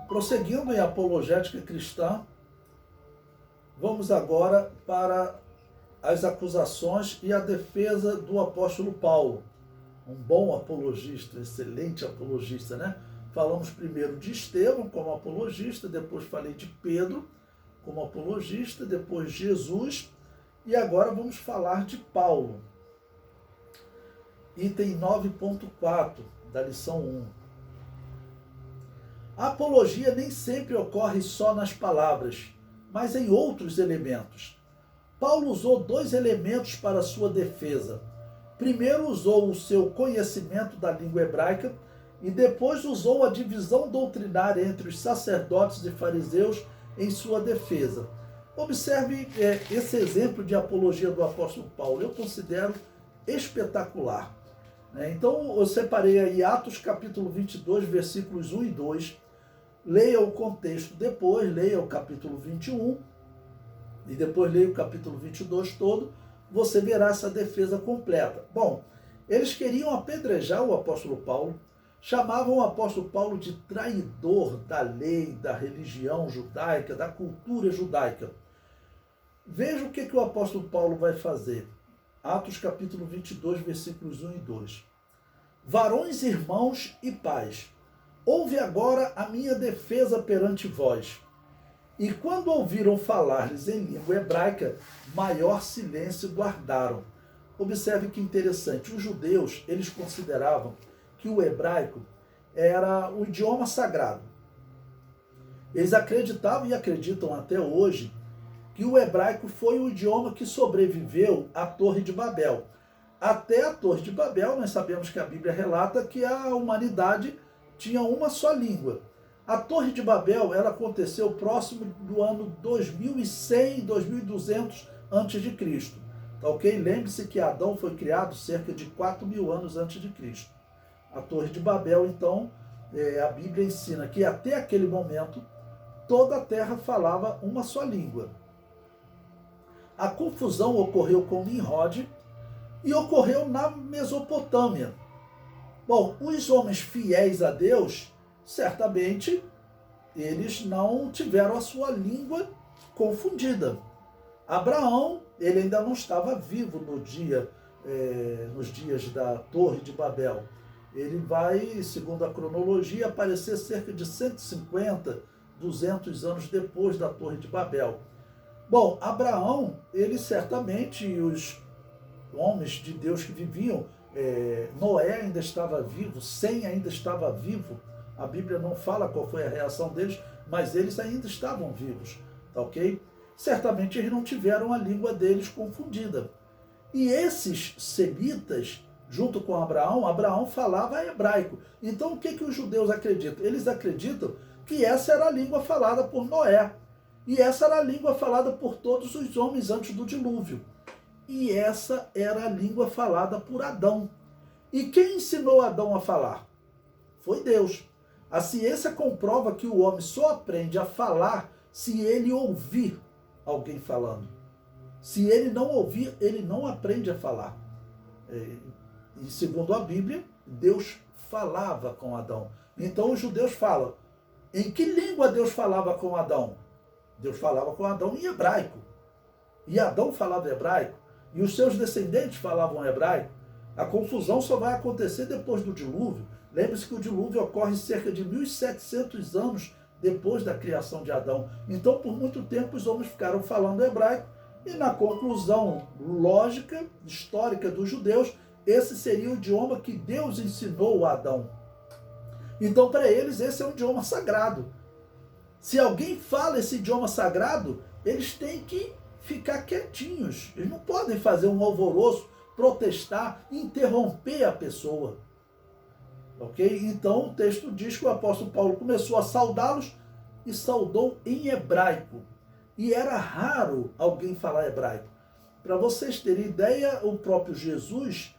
Prosseguindo em apologética cristã, vamos agora para as acusações e a defesa do apóstolo Paulo. Um bom apologista, excelente apologista, né? Falamos primeiro de Estevão como apologista, depois falei de Pedro como apologista, depois Jesus, e agora vamos falar de Paulo. Item 9.4 da lição 1. A apologia nem sempre ocorre só nas palavras, mas em outros elementos. Paulo usou dois elementos para sua defesa. Primeiro usou o seu conhecimento da língua hebraica e depois usou a divisão doutrinária entre os sacerdotes e fariseus em sua defesa. Observe esse exemplo de apologia do apóstolo Paulo. Eu considero espetacular. Então, eu separei aí Atos capítulo 22, versículos 1 e 2. Leia o contexto depois, leia o capítulo 21 e depois leia o capítulo 22 todo. Você verá essa defesa completa. Bom, eles queriam apedrejar o apóstolo Paulo, chamavam o apóstolo Paulo de traidor da lei, da religião judaica, da cultura judaica. Veja o que o apóstolo Paulo vai fazer. Atos capítulo 22, versículos 1 e 2. Varões, irmãos e pais, ouve agora a minha defesa perante vós. E quando ouviram falar-lhes em língua hebraica, maior silêncio guardaram. Observe que interessante, os judeus, eles consideravam que o hebraico era o idioma sagrado. Eles acreditavam e acreditam até hoje que o hebraico foi o idioma que sobreviveu à Torre de Babel. Até a Torre de Babel, nós sabemos que a Bíblia relata que a humanidade tinha uma só língua. A Torre de Babel, ela aconteceu próximo do ano 2100, 2200 a.C. Tá ok? Lembre-se que Adão foi criado cerca de 4.000 anos antes de Cristo. A Torre de Babel, então, a Bíblia ensina que até aquele momento toda a terra falava uma só língua. A confusão ocorreu com Nimrod e ocorreu na Mesopotâmia. Bom, os homens fiéis a Deus, certamente, eles não tiveram a sua língua confundida. Abraão, ele ainda não estava vivo nos dias da Torre de Babel. Ele vai, segundo a cronologia, aparecer cerca de 150, 200 anos depois da Torre de Babel. Bom, Abraão, ele certamente, os homens de Deus que viviam, Noé ainda estava vivo, Sem ainda estava vivo. A Bíblia não fala qual foi a reação deles, mas eles ainda estavam vivos, tá ok? Certamente eles não tiveram a língua deles confundida. E esses semitas, junto com Abraão falava hebraico. Então o que os judeus acreditam? Eles acreditam que essa era a língua falada por Noé. E essa era a língua falada por todos os homens antes do dilúvio. E essa era a língua falada por Adão. E quem ensinou Adão a falar? Foi Deus. A ciência comprova que o homem só aprende a falar se ele ouvir alguém falando. Se ele não ouvir, ele não aprende a falar. E segundo a Bíblia, Deus falava com Adão. Então os judeus falam, em que língua Deus falava com Adão? Deus falava com Adão em hebraico. E Adão falava hebraico. E os seus descendentes falavam hebraico. A confusão só vai acontecer depois do dilúvio. Lembre-se que o dilúvio ocorre cerca de 1.700 anos depois da criação de Adão. Então, por muito tempo, os homens ficaram falando hebraico. E na conclusão lógica, histórica dos judeus, esse seria o idioma que Deus ensinou a Adão. Então, para eles, esse é um idioma sagrado. Se alguém fala esse idioma sagrado, eles têm que ficar quietinhos. Eles não podem fazer um alvoroço, protestar, interromper a pessoa. Ok? Então o texto diz que o apóstolo Paulo começou a saudá-los e saudou em hebraico. E era raro alguém falar hebraico. Para vocês terem ideia, o próprio Jesus,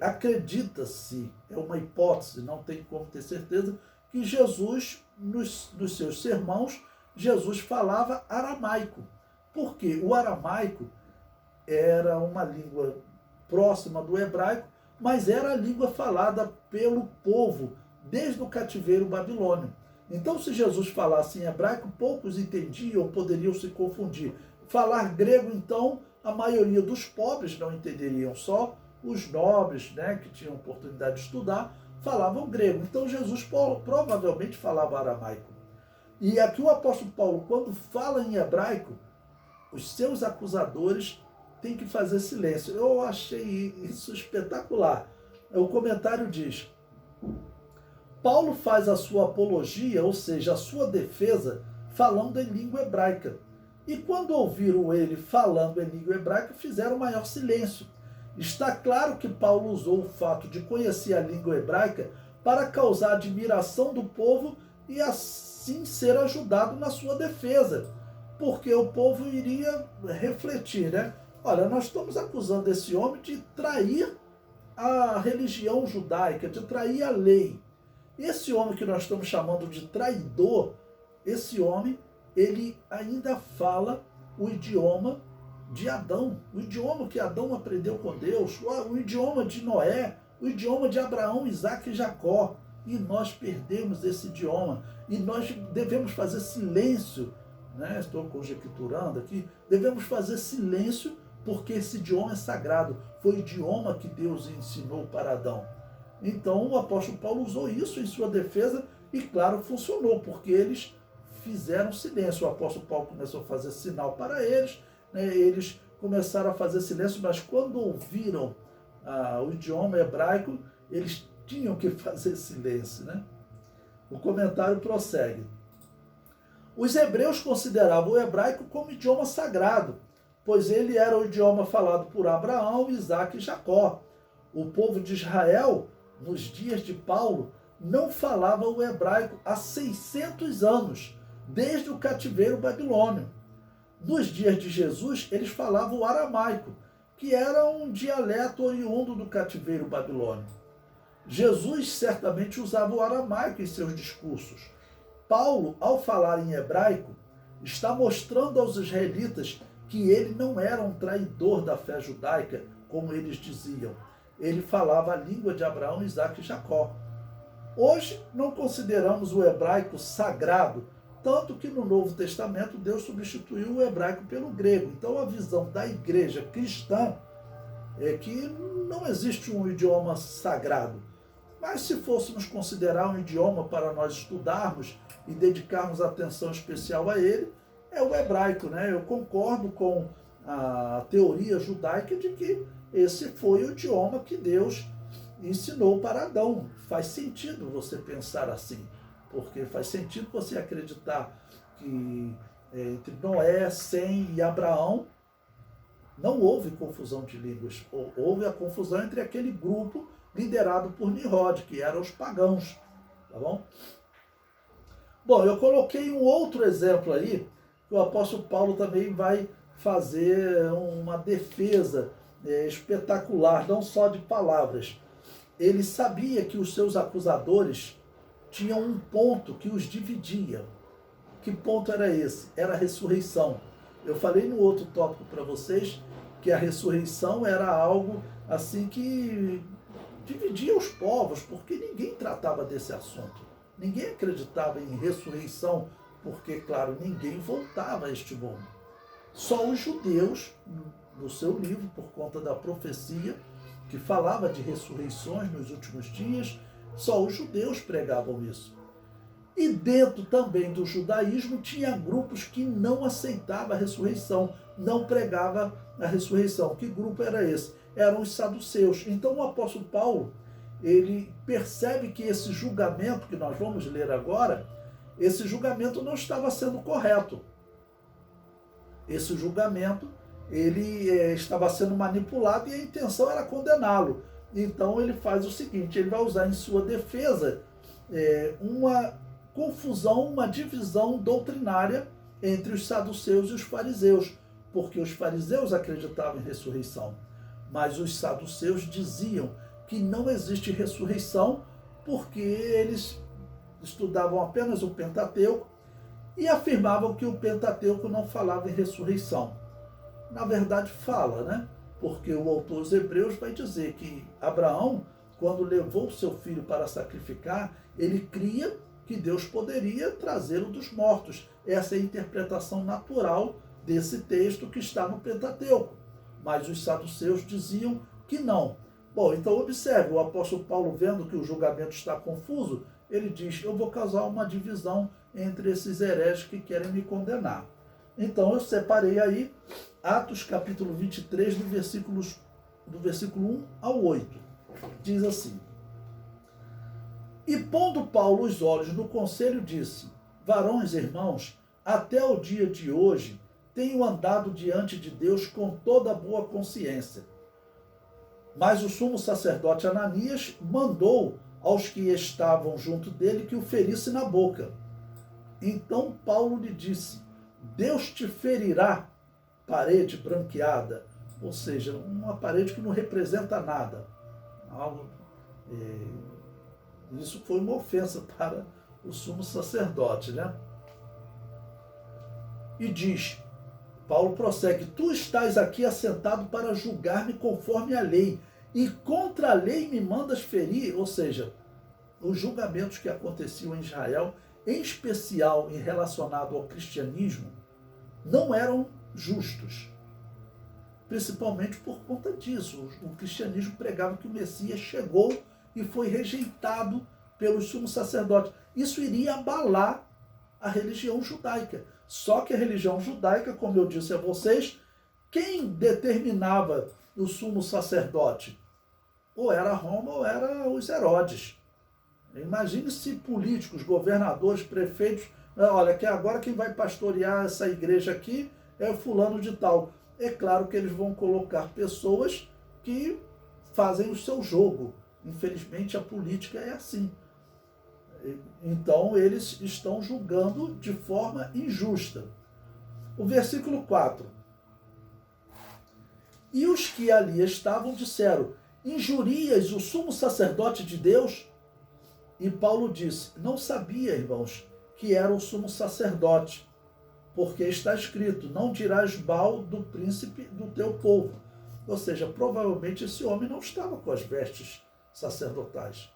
acredita-se, é uma hipótese, não tem como ter certeza, que Jesus, nos seus sermãos, Jesus falava aramaico. Por quê? O aramaico era uma língua próxima do hebraico, mas era a língua falada pelo povo desde o cativeiro babilônio. Então, se Jesus falasse em hebraico, poucos entendiam ou poderiam se confundir. Falar grego, então, a maioria dos pobres não entenderiam, só os nobres, né, que tinham oportunidade de estudar, falavam grego. Então, Jesus provavelmente falava aramaico. E aqui o apóstolo Paulo, quando fala em hebraico, os seus acusadores têm que fazer silêncio. Eu achei isso espetacular. O comentário diz: Paulo faz a sua apologia, ou seja, a sua defesa, falando em língua hebraica. E quando ouviram ele falando em língua hebraica, fizeram maior silêncio. Está claro que Paulo usou o fato de conhecer a língua hebraica para causar admiração do povo e assim ser ajudado na sua defesa, porque o povo iria refletir, né? Olha, nós estamos acusando esse homem de trair a religião judaica, de trair a lei. Esse homem que nós estamos chamando de traidor, esse homem, ele ainda fala o idioma de Adão, o idioma que Adão aprendeu com Deus, o idioma de Noé, o idioma de Abraão, Isaac e Jacó. E nós perdemos esse idioma. E nós devemos fazer silêncio, né? Estou conjecturando aqui, devemos fazer silêncio porque esse idioma é sagrado. Foi o idioma que Deus ensinou para Adão. Então o apóstolo Paulo usou isso em sua defesa e, claro, funcionou, porque eles fizeram silêncio. O apóstolo Paulo começou a fazer sinal para eles, né? Eles começaram a fazer silêncio, mas quando ouviram o idioma hebraico, eles tinham que fazer silêncio, né? O comentário prossegue. Os hebreus consideravam o hebraico como idioma sagrado, pois ele era o idioma falado por Abraão, Isaac e Jacó. O povo de Israel, nos dias de Paulo, não falava o hebraico há 600 anos, desde o cativeiro babilônio. Nos dias de Jesus, eles falavam o aramaico, que era um dialeto oriundo do cativeiro babilônio. Jesus certamente usava o aramaico em seus discursos. Paulo, ao falar em hebraico, está mostrando aos israelitas que ele não era um traidor da fé judaica, como eles diziam. Ele falava a língua de Abraão, Isaac e Jacó. Hoje, não consideramos o hebraico sagrado, tanto que no Novo Testamento Deus substituiu o hebraico pelo grego. Então, a visão da igreja cristã é que não existe um idioma sagrado. Mas se fôssemos considerar um idioma para nós estudarmos e dedicarmos atenção especial a ele, é o hebraico, né? Eu concordo com a teoria judaica de que esse foi o idioma que Deus ensinou para Adão. Faz sentido você pensar assim, porque faz sentido você acreditar que entre Noé, Sem e Abraão não houve confusão de línguas. Houve a confusão entre aquele grupo liderado por Nimrod, que eram os pagãos. Tá bom? Bom, eu coloquei um outro exemplo aí, que o apóstolo Paulo também vai fazer uma defesa espetacular, não só de palavras. Ele sabia que os seus acusadores tinham um ponto que os dividia. Que ponto era esse? Era a ressurreição. Eu falei no outro tópico para vocês que a ressurreição era algo assim que dividia os povos, porque ninguém tratava desse assunto. Ninguém acreditava em ressurreição, porque, claro, ninguém voltava a este mundo. Só os judeus, no seu livro, por conta da profecia, que falava de ressurreições nos últimos dias, só os judeus pregavam isso. E dentro também do judaísmo tinha grupos que não aceitavam a ressurreição, não pregavam a ressurreição. Que grupo era esse? Eram os saduceus. Então o apóstolo Paulo, ele percebe que esse julgamento que nós vamos ler agora, esse julgamento não estava sendo correto. Esse julgamento, ele estava sendo manipulado e a intenção era condená-lo. Então ele faz o seguinte, ele vai usar em sua defesa uma confusão, uma divisão doutrinária entre os saduceus e os fariseus, porque os fariseus acreditavam em ressurreição, mas os saduceus diziam que não existe ressurreição porque eles estudavam apenas o Pentateuco e afirmavam que o Pentateuco não falava em ressurreição. Na verdade fala, né? Porque o autor dos Hebreus vai dizer que Abraão, quando levou seu filho para sacrificar, ele cria que Deus poderia trazê-lo dos mortos. Essa é a interpretação natural desse texto que está no Pentateuco. Mas os saduceus diziam que não. Bom, então observe, o apóstolo Paulo, vendo que o julgamento está confuso, ele diz: eu vou causar uma divisão entre esses hereges que querem me condenar. Então eu separei aí Atos capítulo 23, do versículo 1 ao 8. Diz assim: e pondo Paulo os olhos no conselho, disse: varões, irmãos, até o dia de hoje tenho andado diante de Deus com toda boa consciência. Mas o sumo sacerdote Ananias mandou aos que estavam junto dele que o ferisse na boca. Então Paulo lhe disse: Deus te ferirá, parede branqueada, ou seja, uma parede que não representa nada. Isso foi uma ofensa para o sumo sacerdote, né? E diz, Paulo prossegue: tu estás aqui assentado para julgar-me conforme a lei, e contra a lei me mandas ferir. Ou seja, os julgamentos que aconteciam em Israel, em especial em relacionado ao cristianismo, não eram justos. Principalmente por conta disso. O cristianismo pregava que o Messias chegou e foi rejeitado pelos sumos sacerdotes. Isso iria abalar a religião judaica. Só que a religião judaica, como eu disse a vocês, quem determinava o sumo sacerdote? Ou era Roma ou era os Herodes. Imagine se políticos, governadores, prefeitos, olha, que agora quem vai pastorear essa igreja aqui é fulano de tal. É claro que eles vão colocar pessoas que fazem o seu jogo. Infelizmente a política é assim. Então eles estão julgando de forma injusta. O versículo 4. E os que ali estavam disseram: injurias o sumo sacerdote de Deus? E Paulo disse: não sabia, irmãos, que era o sumo sacerdote, porque está escrito: não dirás mal do príncipe do teu povo. Ou seja, provavelmente esse homem não estava com as vestes sacerdotais.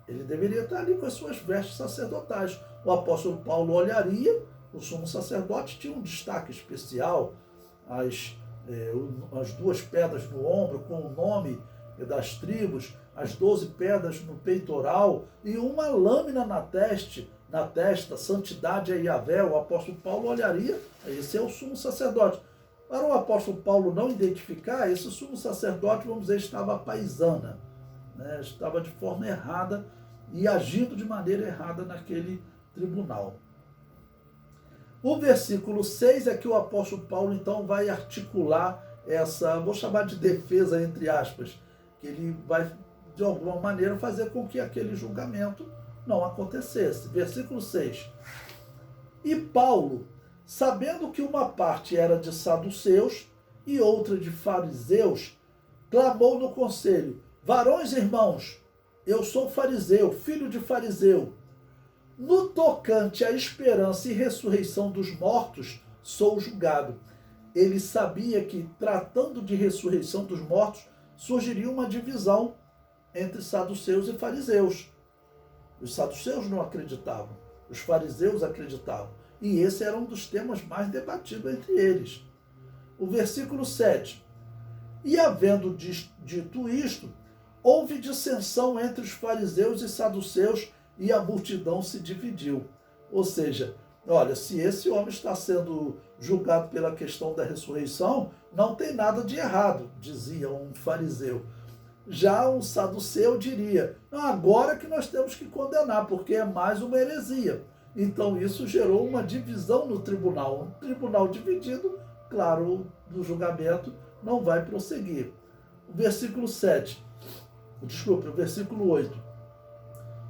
Ele deveria estar ali com as suas vestes sacerdotais. O apóstolo Paulo olharia, o sumo sacerdote tinha um destaque especial, as 2 pedras no ombro com o nome das tribos, as 12 pedras no peitoral e uma lâmina na testa, santidade a Yahvé. O apóstolo Paulo olharia, esse é o sumo sacerdote. Para o apóstolo Paulo não identificar, esse sumo sacerdote, vamos dizer, estava à paisana, né? Estava de forma errada e agindo de maneira errada naquele tribunal. O versículo 6 é que o apóstolo Paulo então vai articular essa, vou chamar de defesa entre aspas, que ele vai de alguma maneira fazer com que aquele julgamento não acontecesse. Versículo 6. E Paulo, sabendo que uma parte era de saduceus e outra de fariseus, clamou no conselho: varões, irmãos, eu sou fariseu, filho de fariseu. No tocante à esperança e ressurreição dos mortos, sou julgado. Ele sabia que, tratando de ressurreição dos mortos, surgiria uma divisão entre saduceus e fariseus. Os saduceus não acreditavam, os fariseus acreditavam. E esse era um dos temas mais debatidos entre eles. O versículo 7. E havendo dito isto, houve dissensão entre os fariseus e saduceus, e a multidão se dividiu. Ou seja, olha, se esse homem está sendo julgado pela questão da ressurreição, não tem nada de errado, dizia um fariseu. Já um saduceu diria: agora que nós temos que condenar, porque é mais uma heresia. Então isso gerou uma divisão no tribunal. Um tribunal dividido, claro, o julgamento não vai prosseguir. O versículo 8.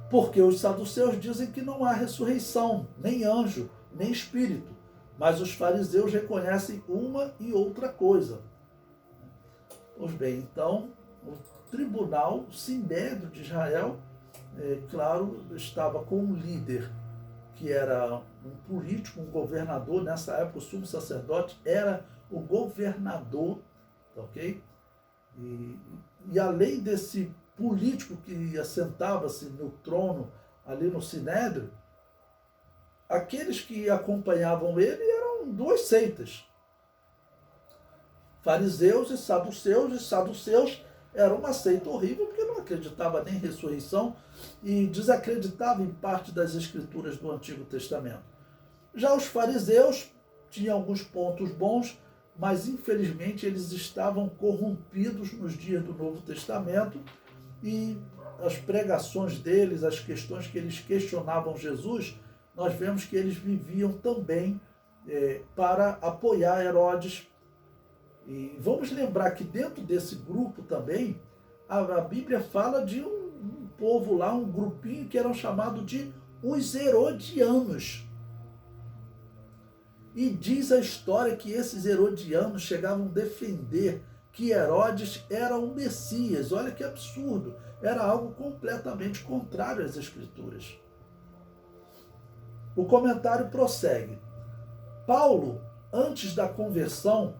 Porque os saduceus dizem que não há ressurreição, nem anjo, nem espírito, mas os fariseus reconhecem uma e outra coisa. Pois bem, então, o tribunal, o Sinédrio de Israel, claro, estava com um líder que era um político, um governador. Nessa época, o sumo sacerdote era o governador, ok? E além desse político que assentava-se no trono ali no Sinédrio, aqueles que acompanhavam ele eram duas seitas, fariseus e saduceus era uma seita horrível, porque não acreditava nem em ressurreição e desacreditava em parte das escrituras do Antigo Testamento. Já os fariseus tinham alguns pontos bons, mas infelizmente eles estavam corrompidos nos dias do Novo Testamento e as pregações deles, as questões que eles questionavam Jesus, nós vemos que eles viviam também para apoiar Herodes. E vamos lembrar que dentro desse grupo também, a Bíblia fala de um povo lá, um grupinho que eram chamados de os herodianos. E diz a história que esses herodianos chegavam a defender que Herodes era o Messias. Olha que absurdo, era algo completamente contrário às Escrituras. O comentário prossegue. Paulo, antes da conversão,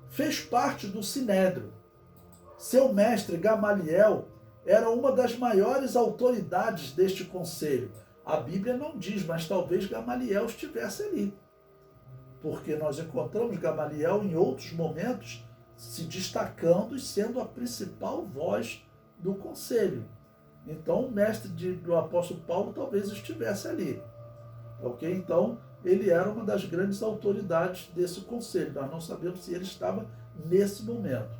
fez parte do Sinédrio. Seu mestre Gamaliel era uma das maiores autoridades deste conselho. A Bíblia não diz, mas talvez Gamaliel estivesse ali. Porque nós encontramos Gamaliel em outros momentos se destacando e sendo a principal voz do conselho. Então o mestre do apóstolo Paulo talvez estivesse ali. Ok? Então ele era uma das grandes autoridades desse conselho. Nós não sabemos se ele estava nesse momento.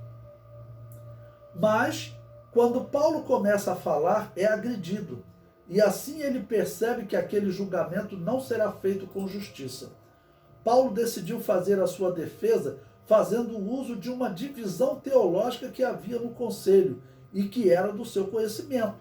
Mas, quando Paulo começa a falar, é agredido. E assim ele percebe que aquele julgamento não será feito com justiça. Paulo decidiu fazer a sua defesa fazendo uso de uma divisão teológica que havia no conselho e que era do seu conhecimento.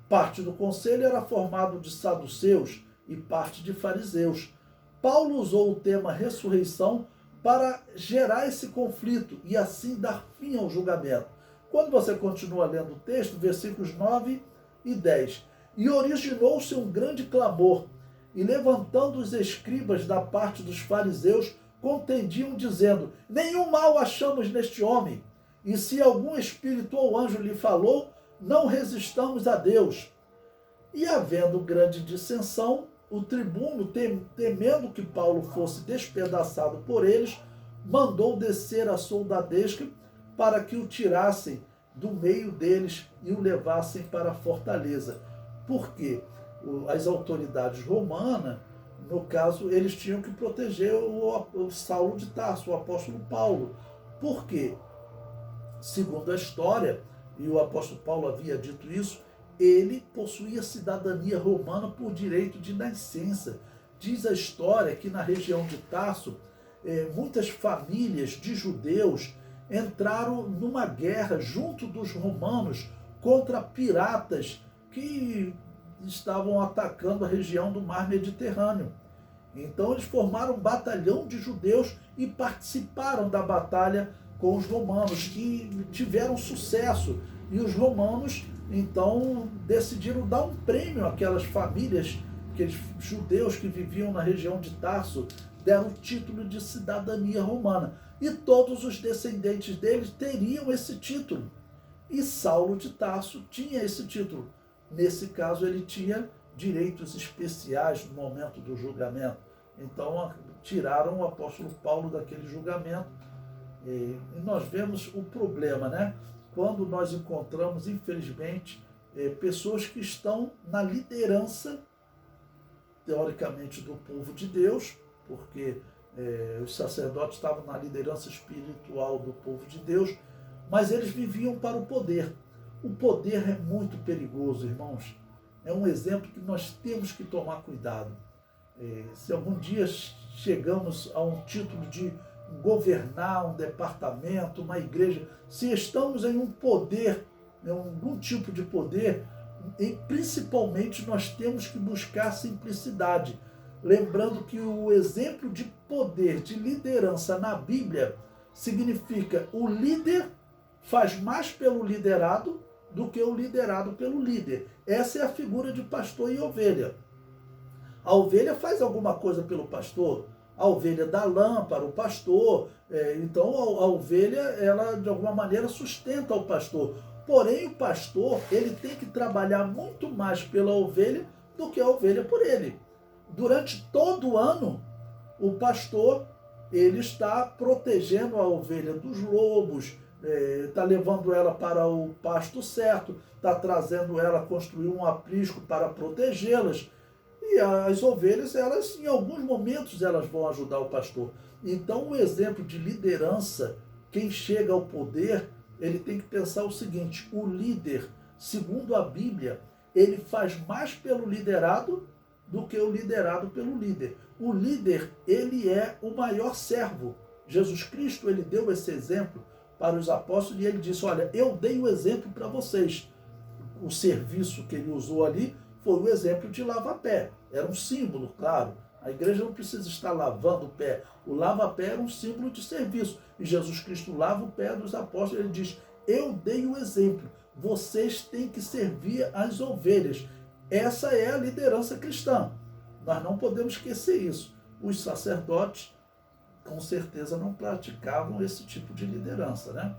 Parte do conselho era formado de saduceus e parte de fariseus. Paulo usou o tema ressurreição para gerar esse conflito e assim dar fim ao julgamento. Quando você continua lendo o texto, versículos 9 e 10. E originou-se um grande clamor, e levantando os escribas da parte dos fariseus, contendiam, dizendo: nenhum mal achamos neste homem, e se algum espírito ou anjo lhe falou, não resistamos a Deus. E havendo grande dissensão, o tribuno, temendo que Paulo fosse despedaçado por eles, mandou descer a soldadesca para que o tirassem do meio deles e o levassem para a fortaleza. Por quê? As autoridades romanas, no caso, eles tinham que proteger o Saulo de Tarso, o apóstolo Paulo. Por quê? Segundo a história, e o apóstolo Paulo havia dito isso, ele possuía cidadania romana por direito de nascença. Diz a história que na região de Tarso, muitas famílias de judeus entraram numa guerra junto dos romanos contra piratas que estavam atacando a região do mar Mediterrâneo. Então eles formaram um batalhão de judeus e participaram da batalha com os romanos, que tiveram sucesso. E os romanos, então, decidiram dar um prêmio àquelas famílias, aqueles judeus que viviam na região de Tarso, deram o título de cidadania romana. E todos os descendentes deles teriam esse título. E Saulo de Tarso tinha esse título. Nesse caso, ele tinha direitos especiais no momento do julgamento. Então, tiraram o apóstolo Paulo daquele julgamento. E nós vemos o problema, né? Quando nós encontramos, infelizmente, pessoas que estão na liderança, teoricamente, do povo de Deus, porque os sacerdotes estavam na liderança espiritual do povo de Deus, mas eles viviam para o poder. O poder é muito perigoso, irmãos. É um exemplo que nós temos que tomar cuidado. Se algum dia chegamos a um título de governar um departamento, uma igreja, se estamos em um poder, em algum tipo de poder, e principalmente nós temos que buscar simplicidade. Lembrando que o exemplo de poder, de liderança na Bíblia, significa o líder faz mais pelo liderado do que o liderado pelo líder. Essa é a figura de pastor e ovelha. A ovelha faz alguma coisa pelo pastor, a ovelha dá lã para o pastor, então a ovelha, ela de alguma maneira sustenta o pastor. Porém, o pastor, ele tem que trabalhar muito mais pela ovelha do que a ovelha por ele. Durante todo o ano, o pastor ele está protegendo a ovelha dos lobos, está levando ela para o pasto certo, está trazendo ela a construir um aprisco para protegê-las. E as ovelhas, elas, em alguns momentos, elas vão ajudar o pastor. Então, o exemplo de liderança, quem chega ao poder, ele tem que pensar o seguinte: o líder, segundo a Bíblia, ele faz mais pelo liderado do que o liderado pelo líder. O líder, ele é o maior servo. Jesus Cristo, ele deu esse exemplo para os apóstolos e ele disse: olha, eu dei o exemplo para vocês. O serviço que ele usou ali foi o exemplo de lava-pé. Era um símbolo, claro. A igreja não precisa estar lavando o pé. O lava-pé era um símbolo de serviço. E Jesus Cristo lava o pé dos apóstolos. Ele diz: eu dei o exemplo. Vocês têm que servir as ovelhas. Essa é a liderança cristã. Nós não podemos esquecer isso. Os sacerdotes, com certeza, não praticavam esse tipo de liderança, né?